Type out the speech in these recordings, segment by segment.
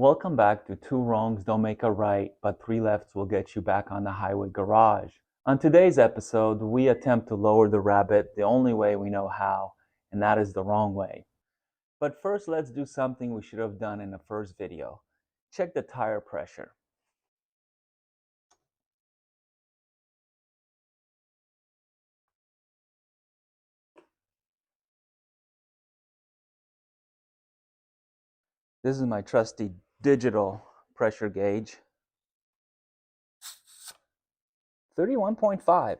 Welcome back to Two Wrongs Don't Make a Right, but Three Lefts will get you back on the highway garage. On today's episode, we attempt to lower the Rabbit the only way we know how, and that is the wrong way. But first, let's do something we should have done in the first video. Check the tire pressure. This is my trusty digital pressure gauge. 31.5.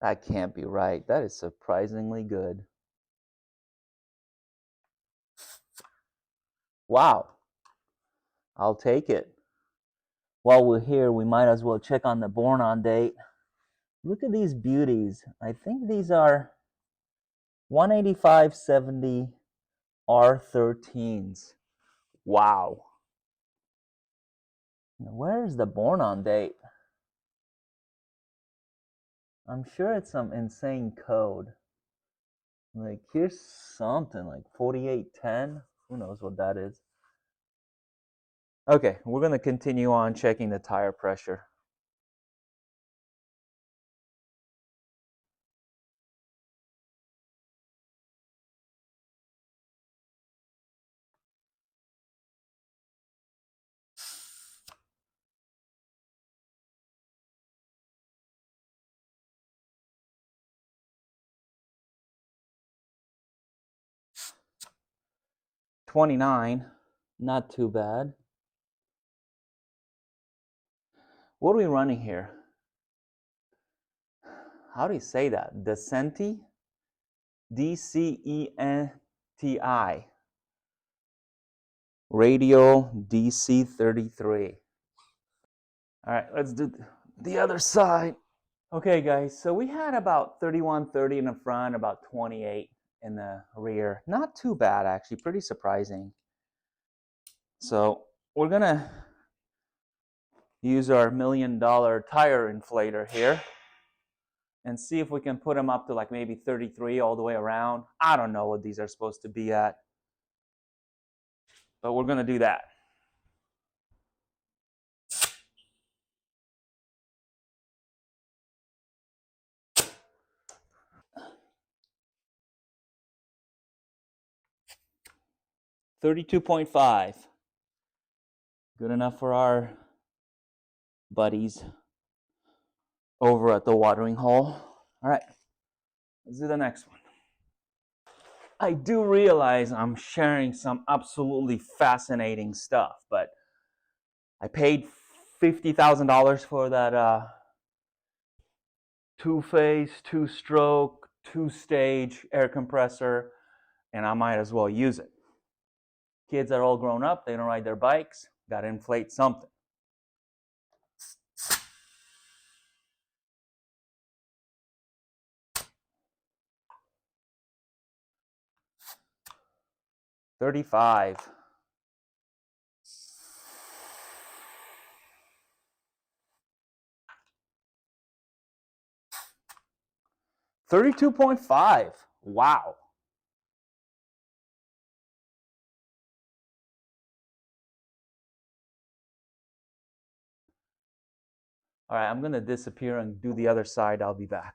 That can't be right. That is surprisingly good. Wow. I'll take it. While we're here, we might as well check on the born on date. Look at these beauties. I think these are 185/70 R13s. Wow. Now, where is the born on date? I'm sure it's some insane code. Like, here's something like 4810. Who knows what that is? Okay, we're going to continue on checking the tire pressure. $29, not too bad. What are we running here? How do you say that? Decenti? DCENTI. Radial DC33. All right, let's do the other side. Okay, guys, so we had about 3130 in the front, about 28 in the rear. Not too bad, actually, pretty surprising. So we're gonna use our $1 million tire inflator here and see if we can put them up to like maybe 33 all the way around. I don't know what these are supposed to be at, but we're gonna do that. $32.5. Good enough for our buddies over at the watering hole. All right, let's do the next one. I do realize I'm sharing some absolutely fascinating stuff, but I paid $50,000 for that two-phase, two-stroke, two-stage air compressor, and I might as well use it. Kids are all grown up, they don't ride their bikes, gotta inflate something. $35. $32.5. Wow. All right, I'm gonna disappear and do the other side. I'll be back.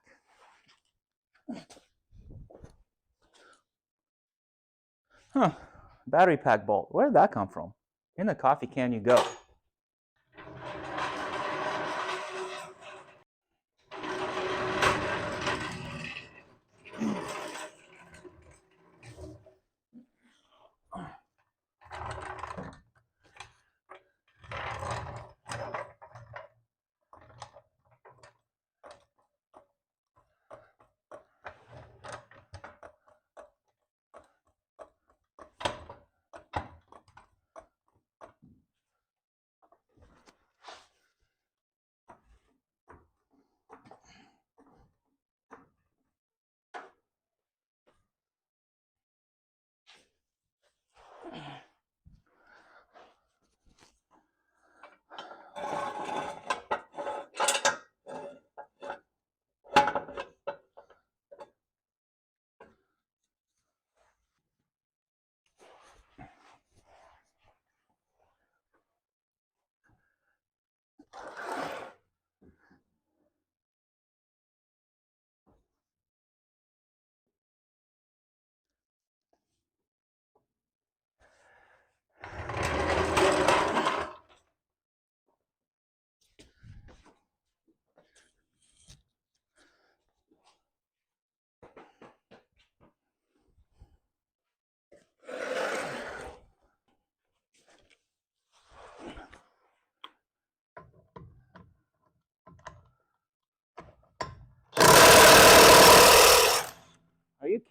Huh, battery pack bolt. Where did that come from? In the coffee can you go.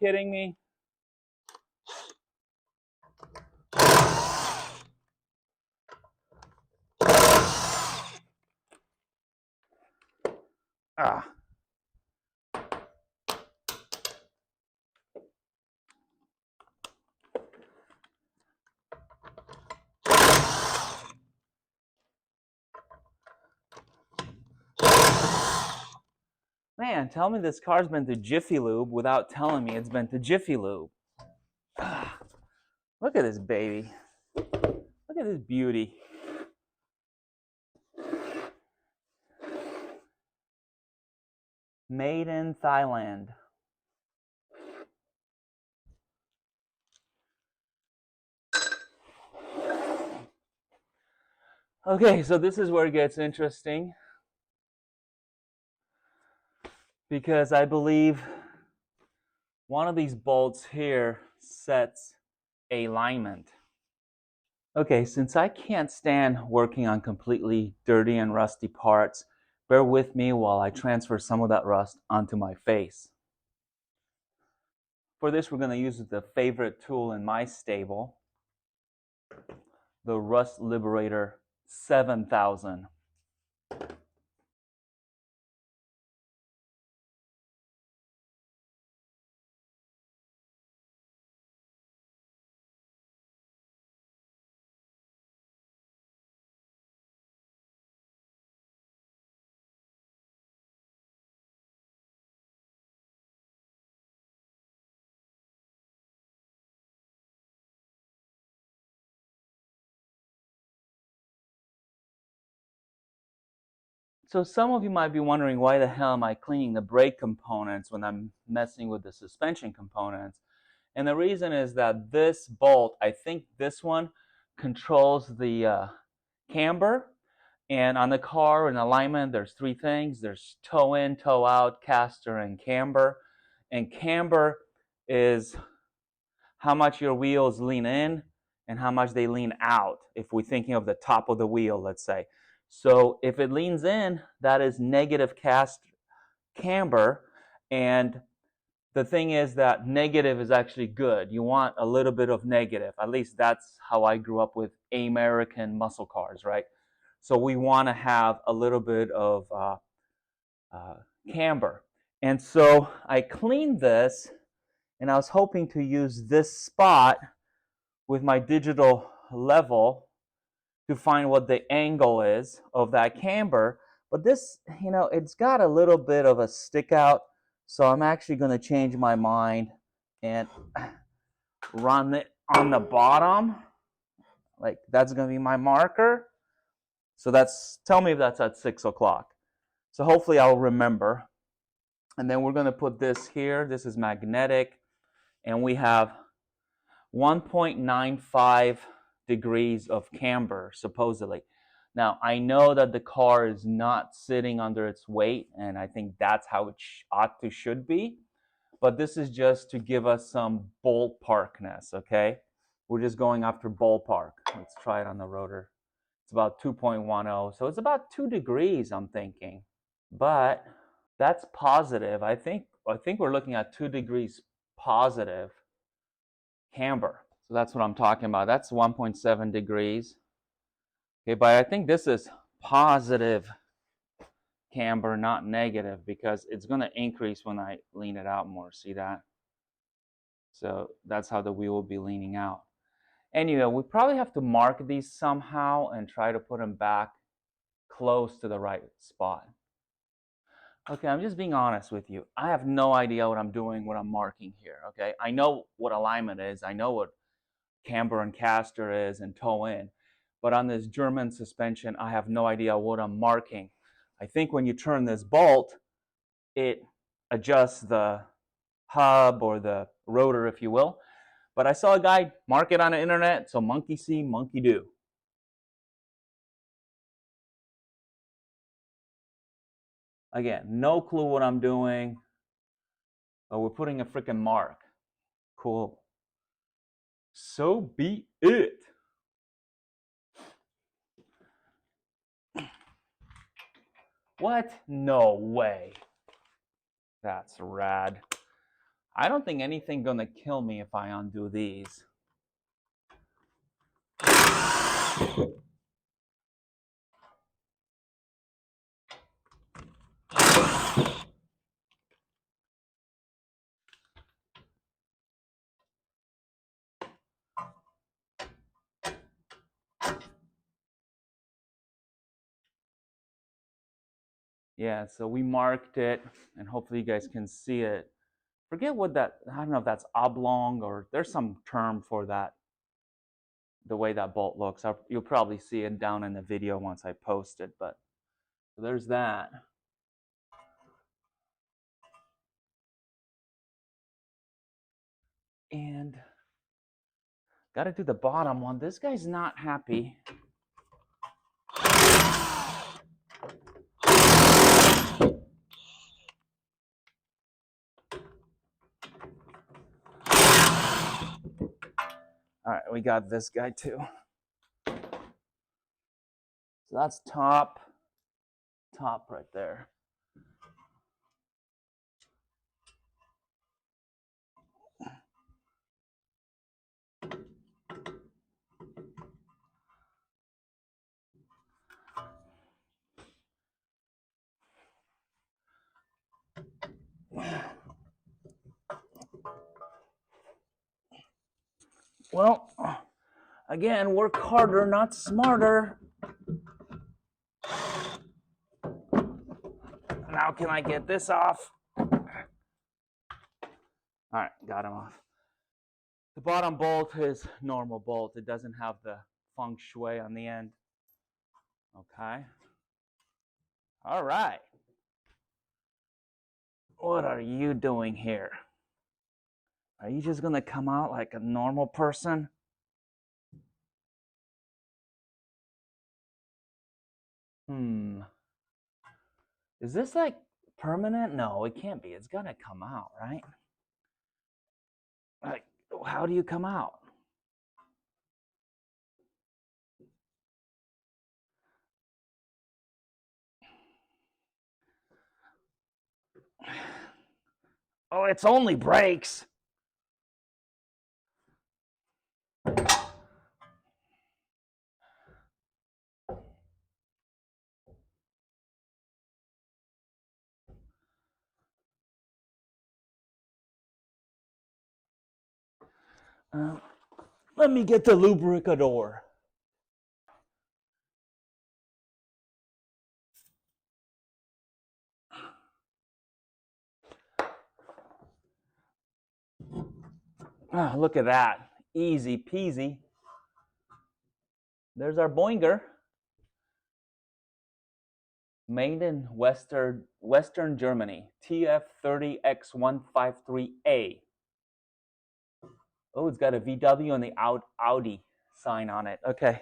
kidding me? Ah. Man, tell me this car's been to Jiffy Lube without telling me it's been to Jiffy Lube. Ah. Look at this baby. Look at this beauty. Made in Thailand. Okay, so this is where it gets interesting, because I believe one of these bolts here sets alignment. Okay, since I can't stand working on completely dirty and rusty parts, bear with me while I transfer some of that rust onto my face. For this, we're going to use the favorite tool in my stable, the Rust Liberator 7000. So some of you might be wondering, why the hell am I cleaning the brake components when I'm messing with the suspension components? And the reason is that this bolt, I think this one, controls the camber. And on the car in alignment, there's three things. There's toe in, toe out, caster, and camber. And camber is how much your wheels lean in and how much they lean out, if we're thinking of the top of the wheel, let's say. So if it leans in, that is negative camber. And the thing is that negative is actually good. You want a little bit of negative. At least that's how I grew up with American muscle cars, right? So we want to have a little bit of camber. And so I cleaned this, and I was hoping to use this spot with my digital level to find what the angle is of that camber. But this, it's got a little bit of a stick out, so I'm actually going to change my mind and run it on the bottom. Like, that's going to be my marker. So tell me if that's at 6 o'clock. So hopefully I'll remember. And then we're going to put this here. This is magnetic. And we have 1.95 degrees of camber, supposedly. Now, I know that the car is not sitting under its weight, and I think that's how it should be. But this is just to give us some ballparkness, okay? We're just going after ballpark. Let's try it on the rotor. It's about 2.10, so it's about 2 degrees, I'm thinking. But that's positive. I think we're looking at 2 degrees positive camber. So that's what I'm talking about. That's 1.7 degrees. Okay, but I think this is positive camber, not negative, because it's going to increase when I lean it out more. See that? So that's how the wheel will be leaning out. Anyway, we probably have to mark these somehow and try to put them back close to the right spot. Okay, I'm just being honest with you. I have no idea what I'm doing, what I'm marking here, okay? I know what alignment is. I know what camber and caster is and toe in. But on this German suspension, I have no idea what I'm marking. I think when you turn this bolt, it adjusts the hub or the rotor, if you will. But I saw a guy mark it on the internet, so monkey see, monkey do. Again, no clue what I'm doing, but we're putting a freaking mark. Cool. So be it. What? No way. That's rad. I don't think anything gonna kill me if I undo these. Yeah, so we marked it, and hopefully you guys can see it. Forget what that, I don't know if that's oblong or there's some term for that, the way that bolt looks. You'll probably see it down in the video once I post it, but so there's that. And got to do the bottom one. This guy's not happy. All right, we got this guy too. So that's top right there. Well, again, work harder, not smarter. Now can I get this off? All right, got him off. The bottom bolt is normal bolt. It doesn't have the feng shui on the end. Okay. All right. What are you doing here? Are you just gonna come out like a normal person? Is this like permanent? No, it can't be. It's gonna come out, right? Like, how do you come out? Oh, it's only brakes. Let me get the lubricador. Oh, look at that. Easy peasy. There's our Boinger. Made in Western Germany. TF30X153A. Oh, it's got a VW and the Audi sign on it. Okay.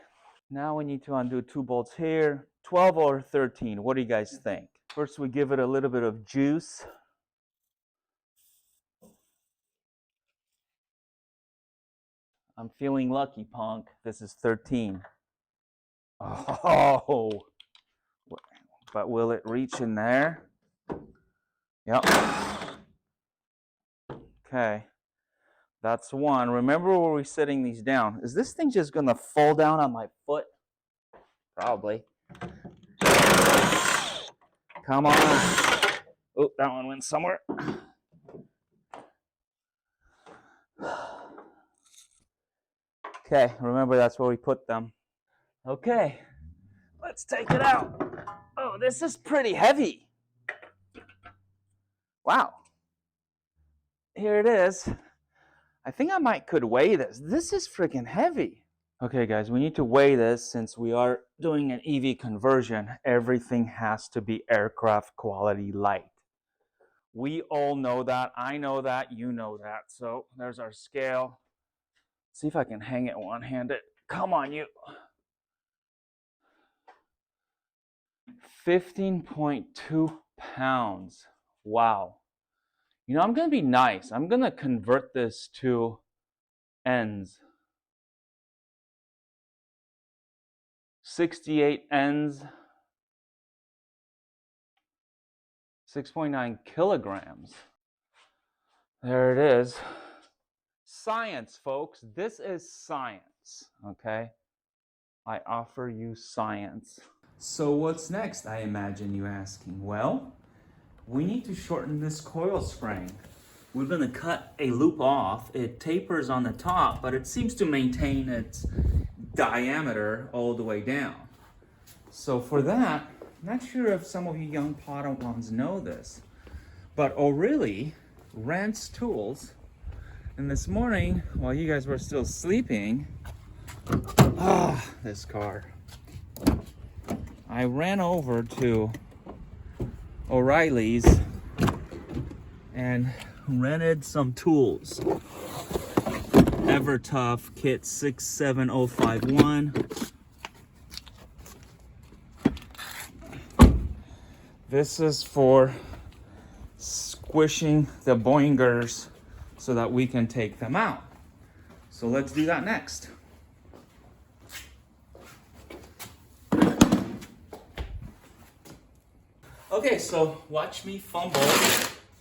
Now we need to undo 2 bolts here. 12 or 13. What do you guys think? First, we give it a little bit of juice. I'm feeling lucky, punk. This is 13. Oh, but will it reach in there? Yep. Okay, that's one. Remember where we're setting these down. Is this thing just gonna fall down on my foot? Probably. Come on. Oh, that one went somewhere. Okay, remember that's where we put them. Okay, let's take it out. Oh, this is pretty heavy. Wow. Here it is. I think I could weigh this. This is freaking heavy. Okay, guys, we need to weigh this since we are doing an EV conversion. Everything has to be aircraft quality light. We all know that. I know that. You know that. So there's our scale. See if I can hang it one-handed. Come on, you. 15.2 pounds. Wow. You know, I'm going to be nice. I'm going to convert this to ends. 68 ends. 6.9 kilograms. There it is. Science, folks. This is science, okay? I offer you science. So what's next, I imagine you asking? Well, we need to shorten this coil spring. We're gonna cut a loop off. It tapers on the top, but it seems to maintain its diameter all the way down. So for that, I'm not sure if some of you young Padawans know this, but O'Reilly rents tools. And this morning, while you guys were still sleeping, this car, I ran over to O'Reilly's and rented some tools. EverTough Kit 67051. This is for squishing the boingers so that we can take them out. So let's do that next. Okay, so watch me fumble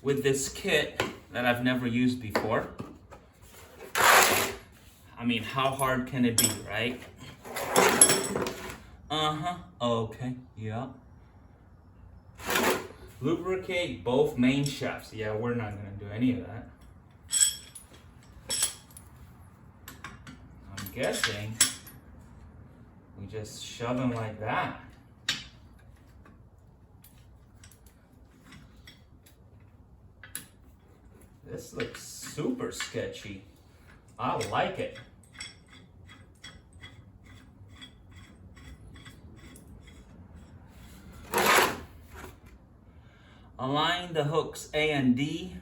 with this kit that I've never used before. I mean, how hard can it be, right? Okay, yeah. Lubricate both main shafts. Yeah, we're not gonna do any of that. I'm guessing we just shove them like that. This looks super sketchy. I like it. Align the hooks A and D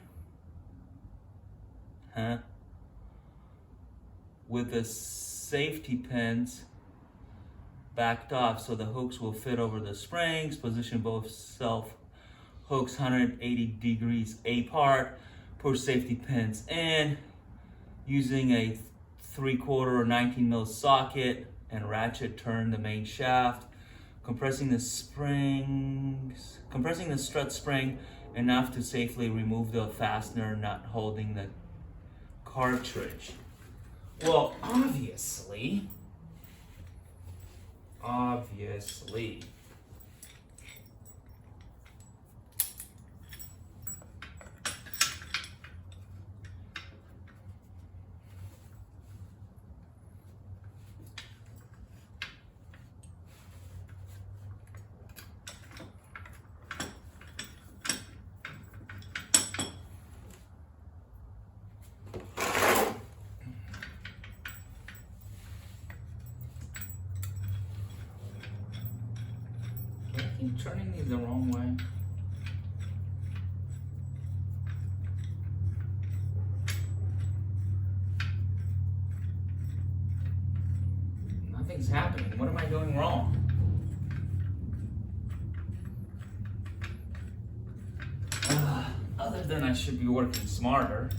with the safety pins backed off so the hooks will fit over the springs. Position both self hooks 180 degrees apart. Push safety pins in using a 3/4 or 19 mil socket and ratchet turn the main shaft. Compressing the strut spring enough to safely remove the fastener not holding the cartridge. Well, obviously. I keep turning these the wrong way. Nothing's happening. What am I doing wrong? Other than I should be working smarter.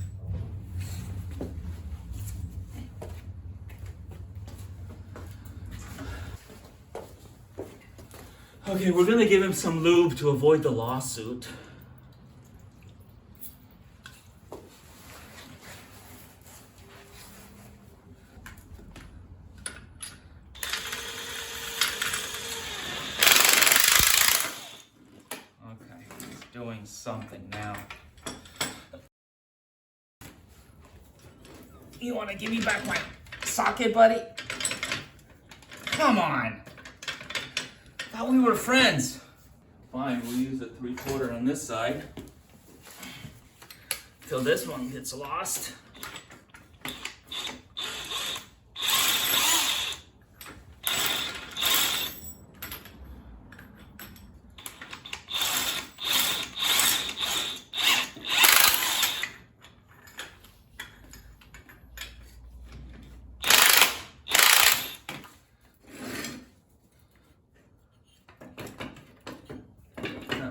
Okay, we're gonna give him some lube to avoid the lawsuit. Okay, he's doing something now. You wanna give me back my socket, buddy? Come on. Thought we were friends. Fine, we'll use a 3/4 on this side till this one gets lost.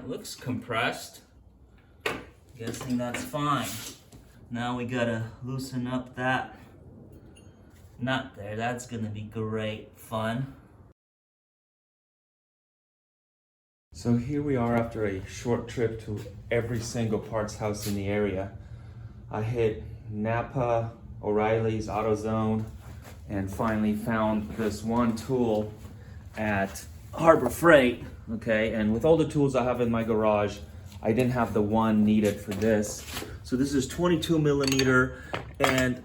Looks compressed. Guessing that's fine. Now we gotta loosen up that nut there. That's gonna be great fun. So here we are after a short trip to every single parts house in the area. I hit Napa, O'Reilly's, AutoZone, and finally found this one tool at Harbor Freight, okay? And with all the tools I have in my garage, I didn't have the one needed for this. So this is 22 millimeter, and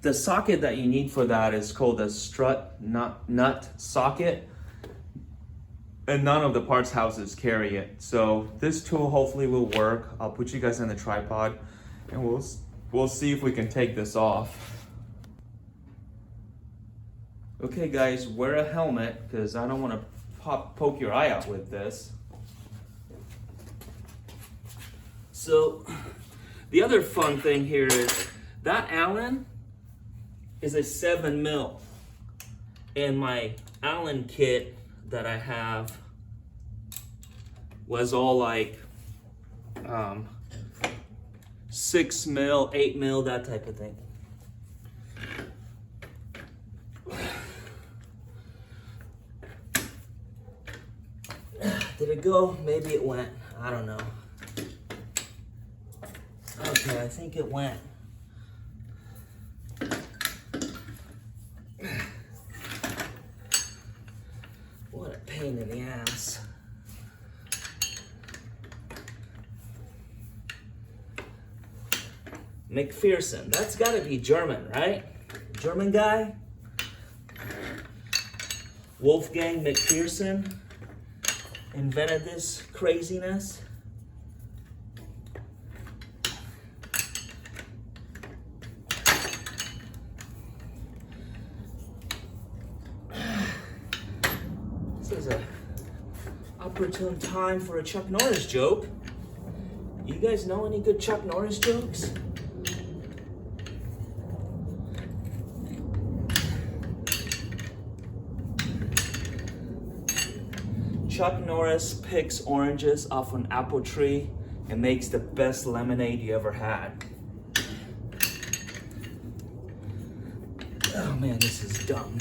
the socket that you need for that is called a strut nut socket, and none of the parts houses carry it. So this tool hopefully will work. I'll put you guys on the tripod, and we'll see if we can take this off. Okay guys, wear a helmet because I don't want to poke your eye out with this. So the other fun thing here is that Allen is a 7 mil, and my Allen kit that I have was all like 6 mil, 8 mil, that type of thing. Did it go? Maybe it went. I don't know. Okay, I think it went. What a pain in the ass. McPherson, that's gotta be German, right? German guy? Wolfgang McPherson invented this craziness. This is an opportune time for a Chuck Norris joke. You guys know any good Chuck Norris jokes? Chuck Norris picks oranges off an apple tree and makes the best lemonade you ever had. Oh man, this is dumb.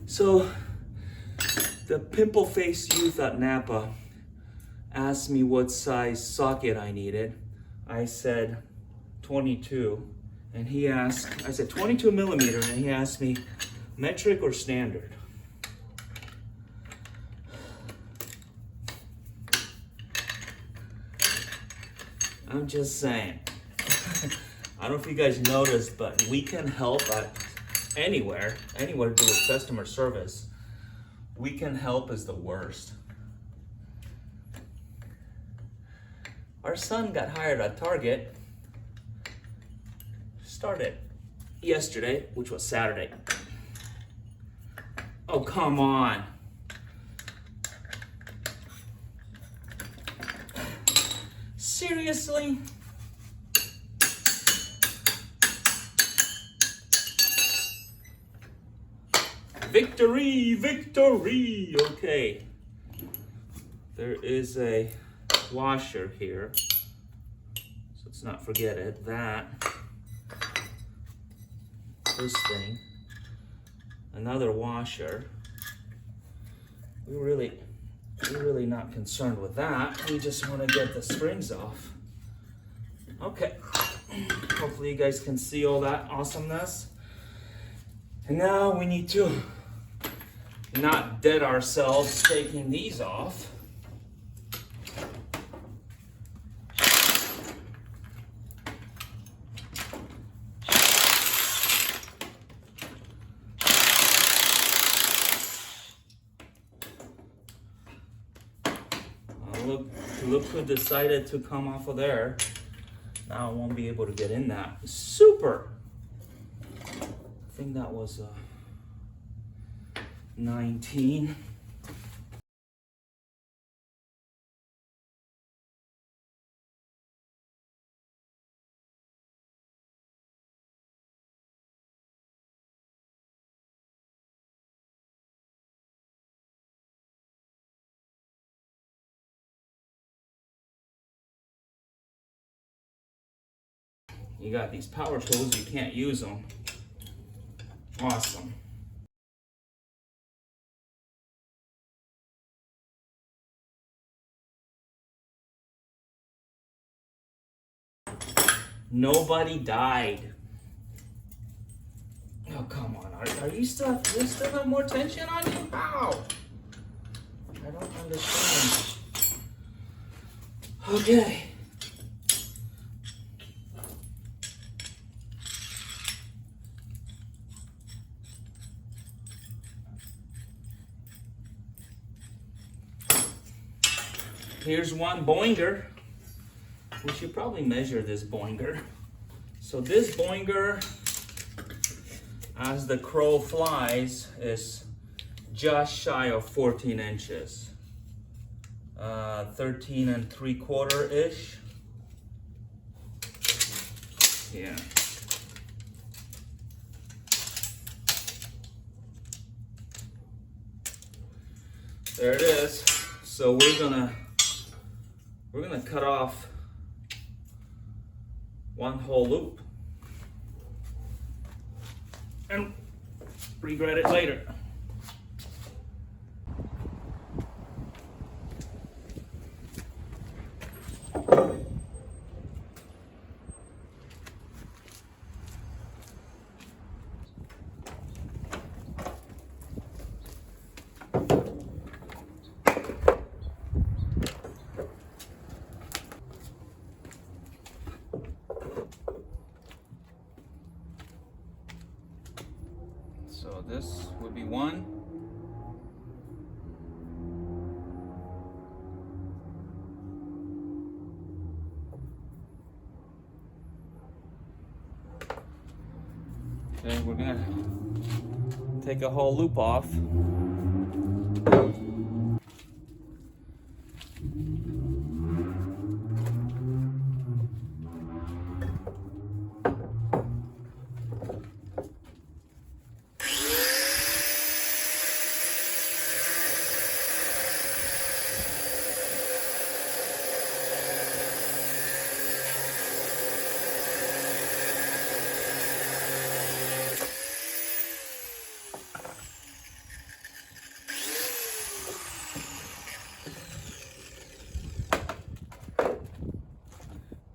So, the pimple-faced youth at Napa asked me what size socket I needed. I said 22. And he asked, I said 22 millimeter, and he asked me, metric or standard? I'm just saying. I don't know if you guys noticed, but we can help at anywhere to do with customer service. We can help is the worst. Our son got hired at Target. Started yesterday, which was Saturday. Oh, come on. Seriously? Victory, victory. Okay. There is a washer here. So let's not forget it. This thing, another washer. We're really not concerned with that. We just want to get the springs off. Okay, hopefully you guys can see all that awesomeness. And now we need to not dead ourselves taking these off. Look who decided to come off of there. Now I won't be able to get in that. Super! I think that was 19. You got these power tools, you can't use them. Awesome. Nobody died. Oh, come on. Are you still have more tension on you? How? I don't understand. Okay. Here's one boinger. We should probably measure this boinger. So this boinger, as the crow flies, is just shy of 14 inches. 13 3/4-ish. Yeah. There it is. So we're gonna cut off one whole loop and regret it later. So this would be one. Okay, we're gonna take a whole loop off.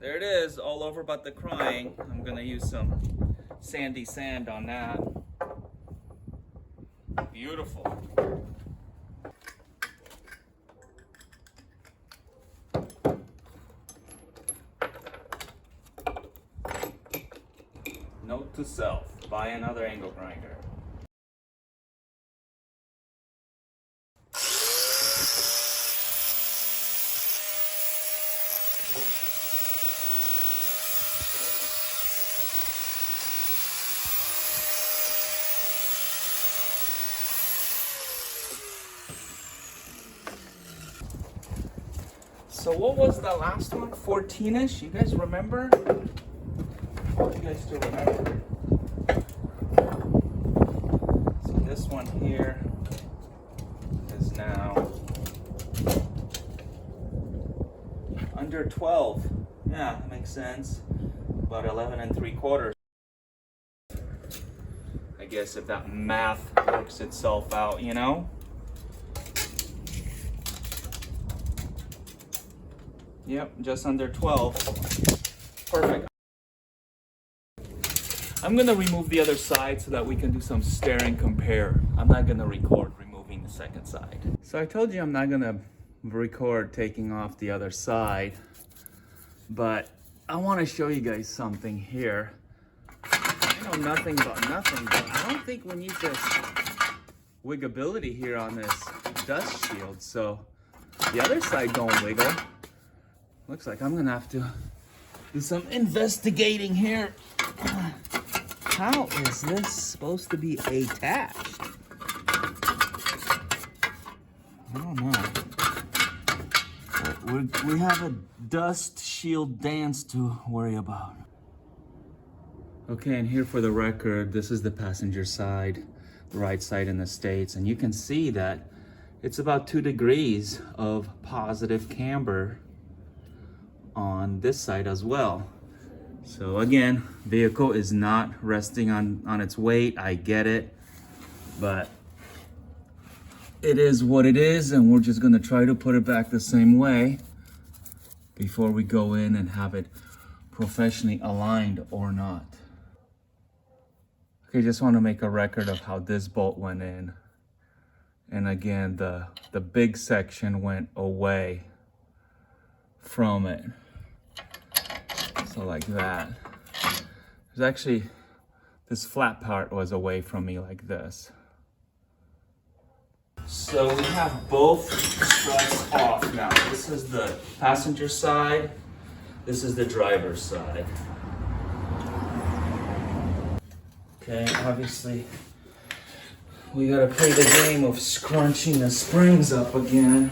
There it is, all over but the crying. I'm gonna use some sandy sand on that. Beautiful. Note to self, buy another angle grinder. So what was the last one? 14-ish? You guys remember? You guys still remember? So this one here is now under 12. Yeah, makes sense. About 11 3/4. I guess if that math works itself out, you know? Yep, just under 12. Perfect. I'm gonna remove the other side so that we can do some stare and compare. I'm not gonna record removing the second side. So I told you I'm not gonna record taking off the other side, but I wanna show you guys something here. I know nothing about nothing, but I don't think we need this wiggability here on this dust shield, so the other side don't wiggle. Looks like I'm gonna have to do some investigating here. How is this supposed to be attached? I don't know. We have a dust shield dance to worry about. Okay, and here for the record, this is the passenger side, the right side in the States, and you can see that it's about 2 degrees of positive camber on this side as well. So again, vehicle is not resting on its weight. I get it, but it is what it is, and we're just gonna try to put it back the same way before we go in and have it professionally aligned or not. Okay, just want to make a record of how this bolt went in. And again, the big section went away from it. So like that. There's actually, this flat part was away from me like this. So we have both struts off now. This is the passenger side. This is the driver's side. Okay, obviously we gotta play the game of scrunching the springs up again.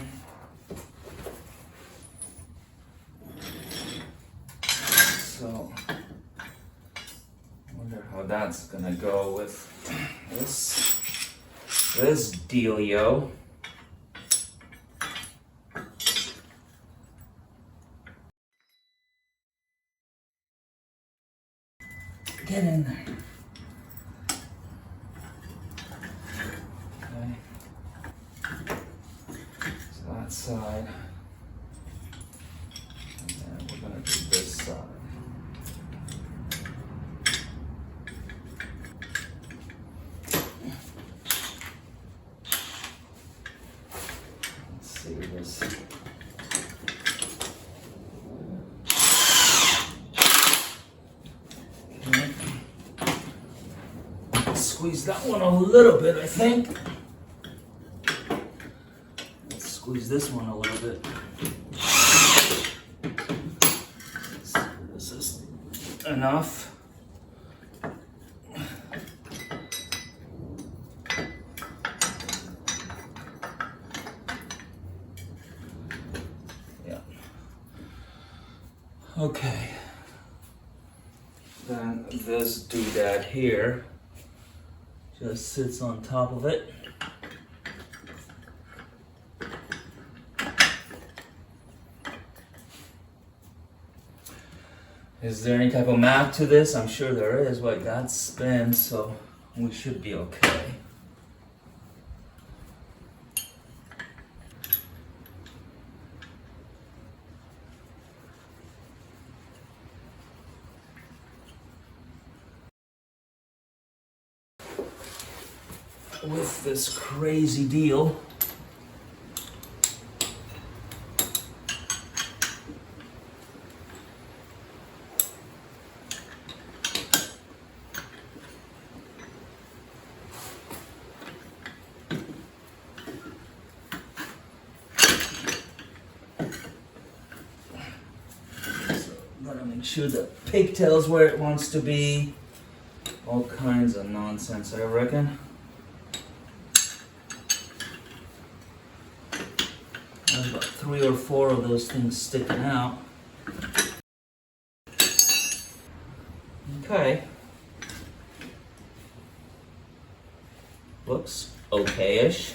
So, I wonder how that's gonna go with this dealio. Get in there. Okay. So that side. And then we're gonna do this side. Let's see this. Squeeze that one a little bit, I think. Let's squeeze this one a little bit. This is enough. Yeah. Okay. Then this doodad here just sits on top of it. Is there any type of map to this? I'm sure there is, but that spins, so we should be okay. With this crazy deal. So gotta make sure the pigtail's where it wants to be. All kinds of nonsense, I reckon. There's about 3 or 4 of those things sticking out. Okay. Looks okay-ish.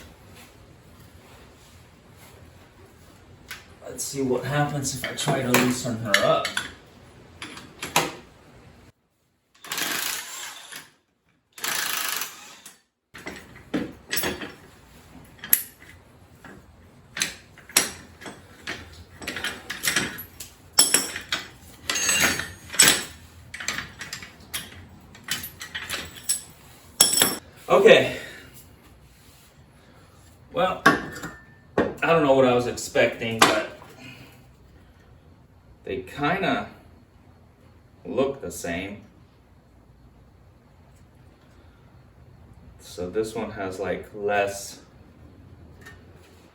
Let's see what happens if I try to loosen her up. Okay, well, I don't know what I was expecting, but they kind of look the same. So this one has like less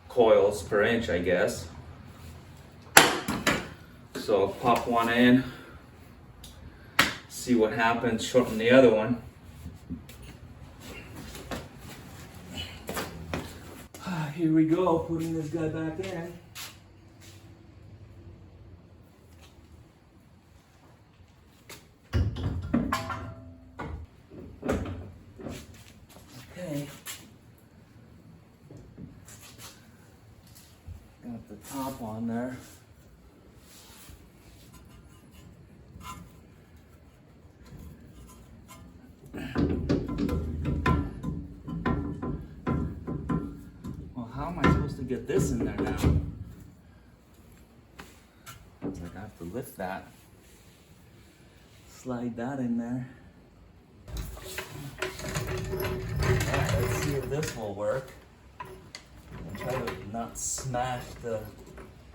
coils per inch, I guess. So I'll pop one in, see what happens, shorten the other one. Here we go, putting this guy back in. Okay. Got the top on there. How am I supposed to get this in there now? It's like I have to lift that. Slide that in there. Alright, let's see if this will work. And try to not smash the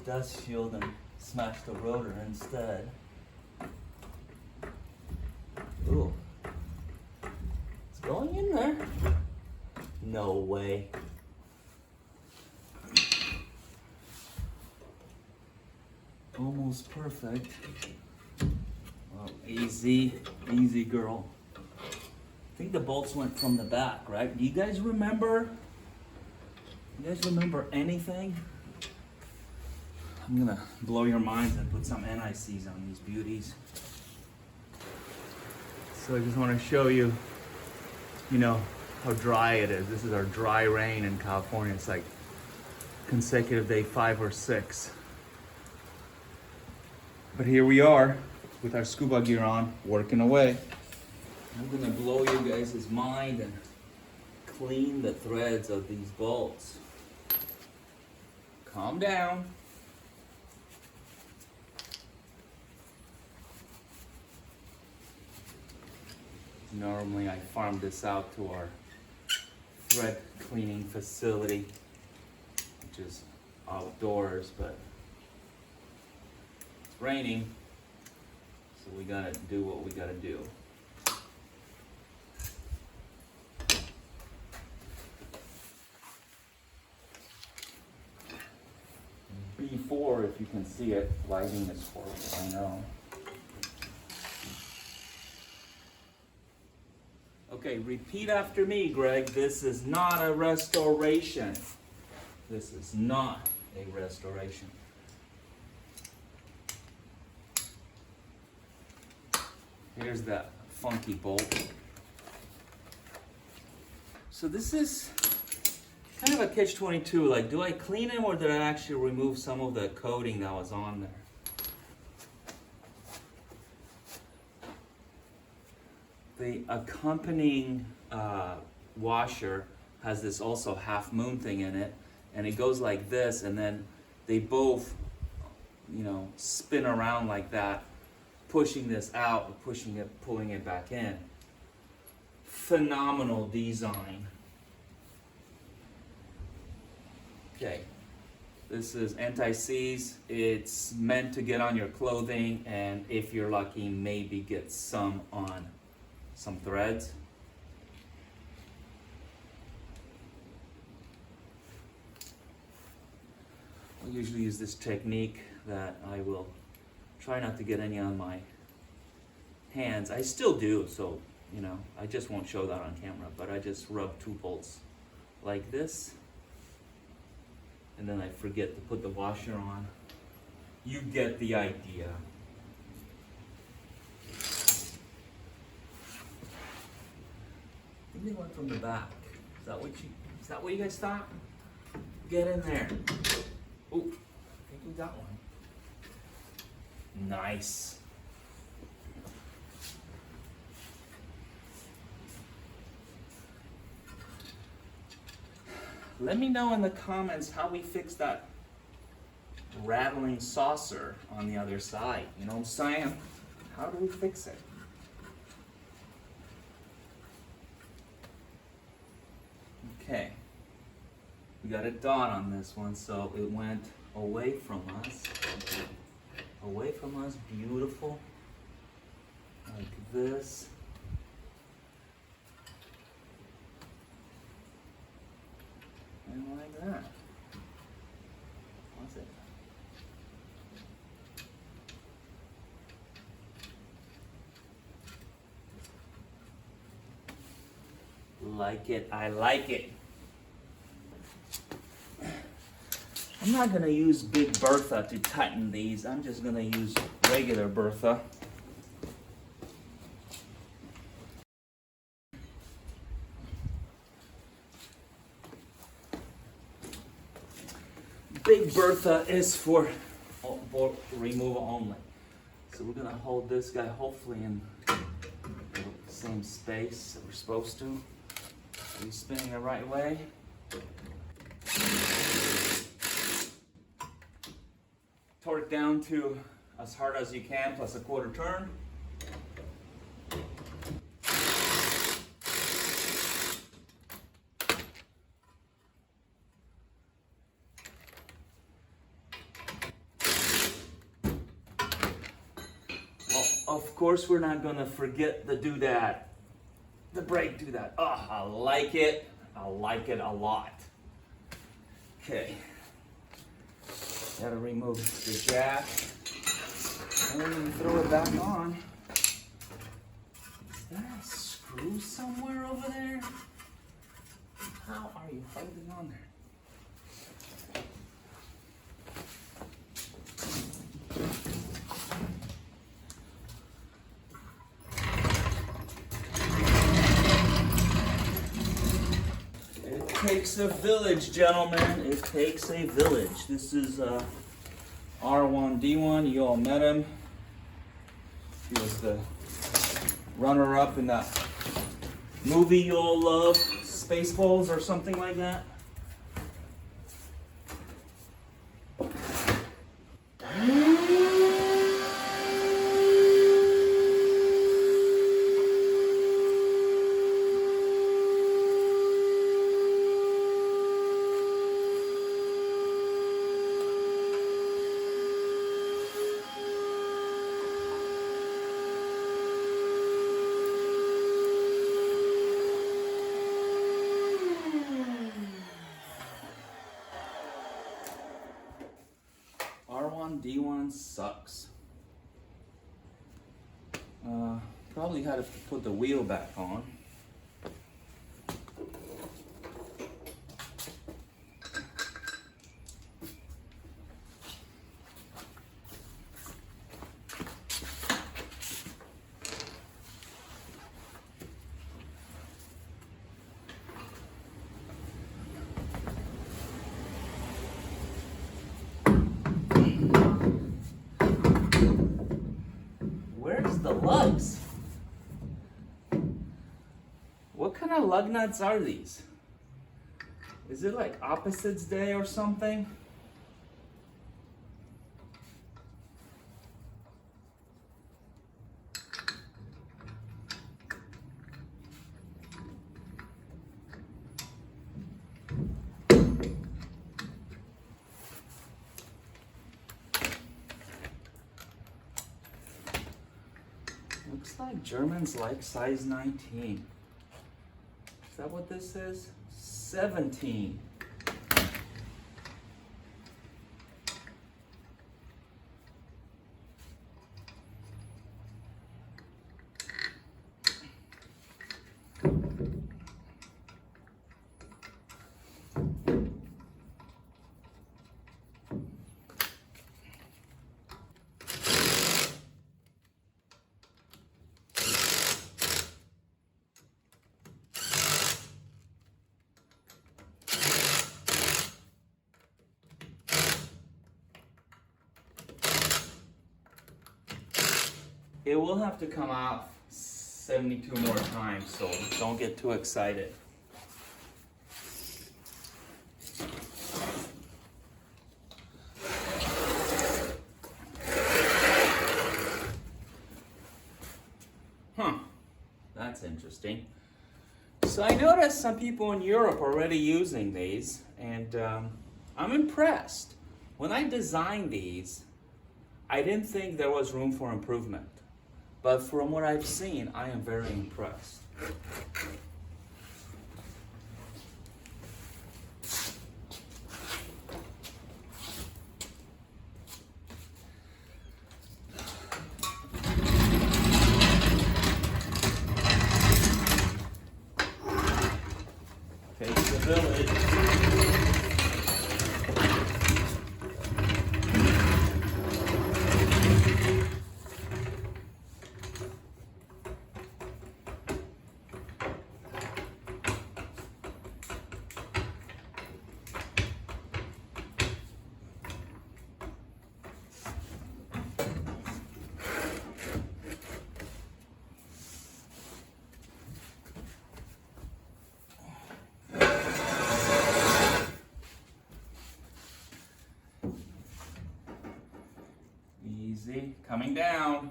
dust shield and smash the rotor instead. Ooh. It's going in there. No way. Almost perfect. Well, easy girl. I think the bolts went from the back, right? Do you guys remember? You guys remember anything? I'm gonna blow your minds and put some NICs on these beauties. So I just want to show you, you know, how dry it is. This is our dry rain in California. It's like consecutive day 5 or 6. But here we are with our scuba gear on, working away. I'm gonna blow you guys' mind and clean the threads of these bolts. Calm down. Normally I farm this out to our thread cleaning facility, which is outdoors, but it's raining, so we gotta do what we gotta do. B4, if you can see it, lighting is horrible, I know. Okay, repeat after me, Greg. This is not a restoration. This is not a restoration. Here's that funky bolt. So this is kind of a catch-22. Like, do I clean him or did I actually remove some of the coating that was on there? The accompanying washer has this also half moon thing in it, and it goes like this, and then they both, you know, spin around like that, pushing this out, pushing it, pulling it back in. Phenomenal design. Okay, this is anti-seize. It's meant to get on your clothing, and if you're lucky, maybe get some on some threads. I usually use this technique that I will try not to get any on my hands. I still do, so, you know, I just won't show that on camera, but I just rub 2 bolts like this, and then I forget to put the washer on. You get the idea. I think they went from the back. Is that what you guys thought? Get in there. Oh, I think we got one. Nice. Let me know in the comments how we fix that rattling saucer on the other side. You know what I'm saying? How do we fix it? Okay. We got a dot on this one, so it went away from us. Away from us, beautiful. Like this. And like that. What's it? Like it, I like it. I'm not gonna use Big Bertha to tighten these. I'm just gonna use regular Bertha. Big Bertha is for removal only. So we're gonna hold this guy hopefully in the same space that we're supposed to. Are we spinning the right way? Torque down to as hard as you can, plus a quarter turn. Of course we're not gonna forget the doodad. The brake doodad. Oh, I like it. I like it a lot. Okay. Gotta remove the jack. And then throw it back on. Is there a screw somewhere over there? How are you holding on there? It takes a village, gentlemen. It takes a village. This is R1D1. You all met him. He was the runner-up in that movie you all love, Spaceballs or something like that. R1D1 sucks. Probably had to put the wheel back on. Where's the lugs? What kind of lug nuts are these? Is it like Opposites Day or something? Looks like Germans like size 19. Is that what this is? 17. It will have to come out 72 more times, so don't get too excited. Huh, that's interesting. So I noticed some people in Europe are already using these, and I'm impressed. When I designed these, I didn't think there was room for improvement. But from what I've seen, I am very impressed. Takes a village. Easy, coming down.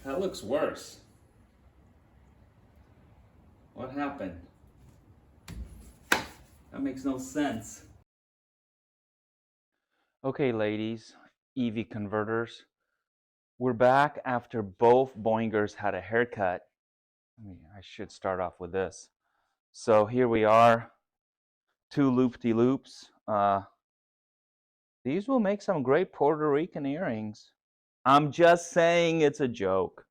That looks worse. What happened? That makes no sense. Okay, ladies, EV converters. We're back after both Boingers had a haircut. I should start off with this. So here we are, 2 loop-de-loops. These will make some great Puerto Rican earrings. I'm just saying it's a joke.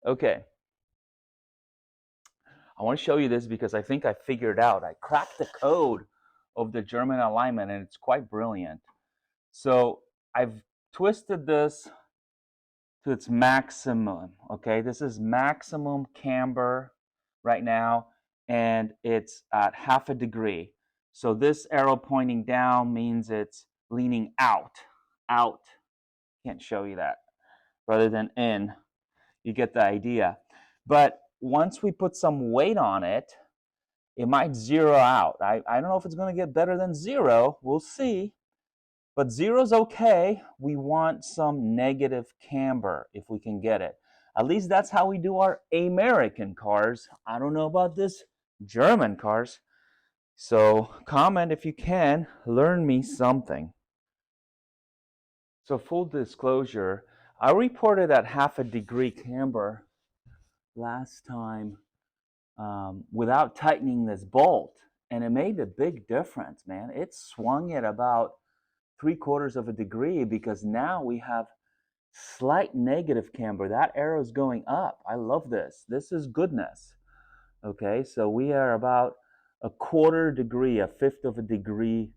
Okay. I want to show you this because I think I figured out. I cracked the code of the German alignment and it's quite brilliant. So I've twisted this to its maximum. Okay, this is maximum camber right now, and it's at 1/2 degree. So this arrow pointing down means it's leaning out. Can't show you that. Rather than in. You get the idea. But once we put some weight on it, it might zero out. I don't know if it's going to get better than 0. We'll see. But 0's okay. We want some negative camber if we can get it. At least that's how we do our American cars. I don't know about this German cars. So comment if you can. Learn me something. So full disclosure, I reported at 1/2 degree camber last time without tightening this bolt. And it made a big difference, man. It swung it about 3/4 degree because now we have slight negative camber. That arrow is going up. I love this. This is goodness. Okay, so we are about 1/4 degree, 1/5 degree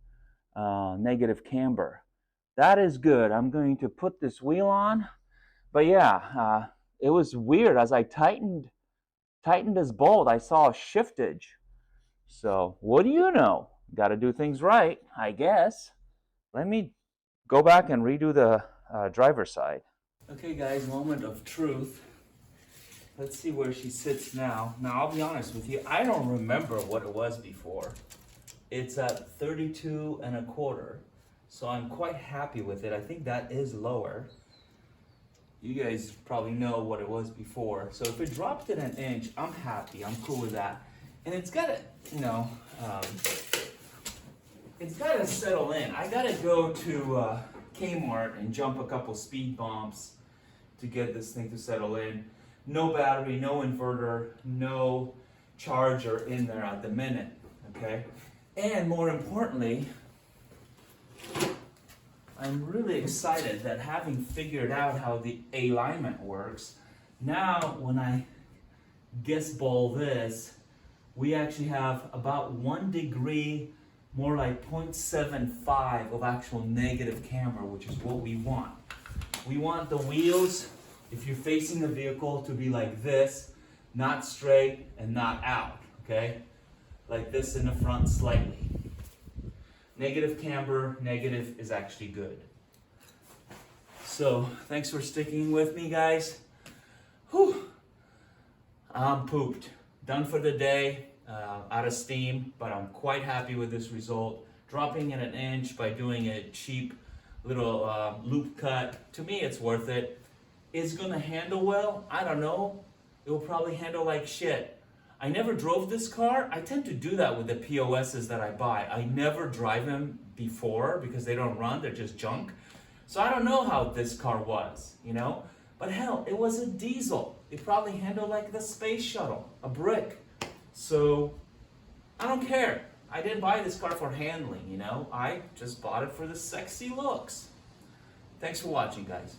negative camber. That is good. I'm going to put this wheel on. But yeah, it was weird. As I tightened this bolt, I saw a shiftage. So what do you know? Got to do things right, I guess. Let me go back and redo the driver's side. Okay guys, moment of truth. Let's see where she sits now. Now I'll be honest with you, I don't remember what it was before. It's at 32 1/4. So I'm quite happy with it. I think that is lower. You guys probably know what it was before. So if it dropped it 1 inch, I'm happy. I'm cool with that. And it's got to, it's got to settle in. I got to go to Kmart and jump a couple speed bumps to get this thing to settle in. No battery, no inverter, no charger in there at the minute, okay? And more importantly, I'm really excited that having figured out how the alignment works, now when I guess ball this, we actually have about 1 degree, more like 0.75 of actual negative camber, which is what we want. We want the wheels, if you're facing the vehicle, to be like this, not straight and not out, okay? Like this in the front slightly. Negative camber, negative is actually good. So, thanks for sticking with me, guys. Whew. I'm pooped. Done for the day, out of steam, but I'm quite happy with this result. Dropping it 1 inch by doing a cheap little loop cut, to me it's worth it. Is gonna handle well? I don't know. It will probably handle like shit. I never drove this car. I tend to do that with the POSs that I buy. I never drive them before because they don't run, they're just junk. So I don't know how this car was, But hell, it was a diesel. It probably handled like the space shuttle, a brick. So I don't care. I didn't buy this car for handling, I just bought it for the sexy looks. Thanks for watching, guys.